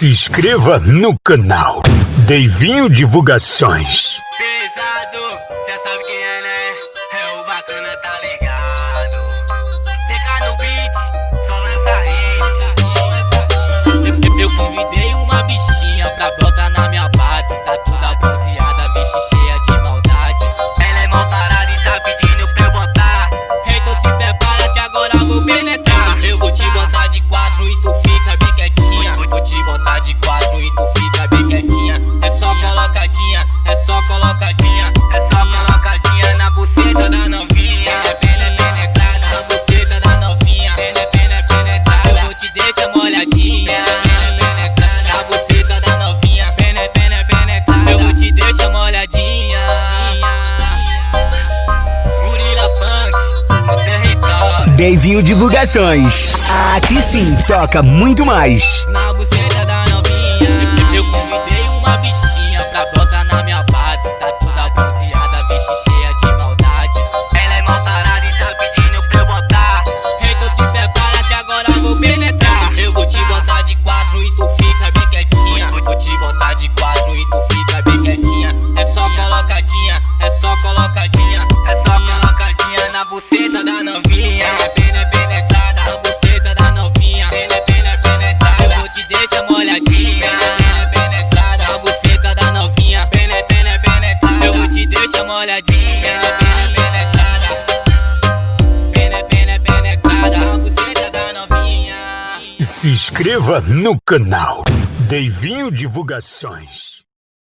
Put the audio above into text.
Se inscreva no canal Deivinho Divulgações. Pesado, já sabe quem é, né? É o bacana, tá ligado? TK no beat, só lança isso. Eu convidei uma bichinha pra brotar na minha base. Tá toda bronzeada, bicho cheia de maldade. Ela é mal tarada e tá pedindo pra eu botar. Então se prepara que agora vou penetrar. Eu vou te botar de 4 e tu fica bem quietinha. Vou te botar de 4 e tu fica bem quietinha. É só colocadinha, é só colocadinha, é só colocadinha na buceta da novinha. Penetrada na buceta da novinha. Penetrada, eu vou te deixar molhadinha. Na buceta da novinha. Penetrada, eu vou te deixar molhadinha. Gorila Funk no território. Deivinho Divulgações. Aqui sim toca muito mais. Na buceta da novinha. Eu convidei uma bichinha pra brotar na minha base. Tá toda bronzeada, bicho cheia de maldade. Ela é mal tarada e tá pedindo pra eu botar. Então se prepara que agora vou penetrar. Eu vou te botar de 4 e tu fica bem quietinha. Vou te botar de 4 e tu fica bem quietinha. É só colocadinha, é só colocadinha, é só colocadinha na buceta da novinha. Penetrada na buceta da novinha. Penetrada, eu vou te deixar molhadinha. Penetrada na buceta da novinha. Penetrada, eu vou te deixar molhadinha. Penetrada na buceta da novinha. Se inscreva no canal Deivinho Divulgações.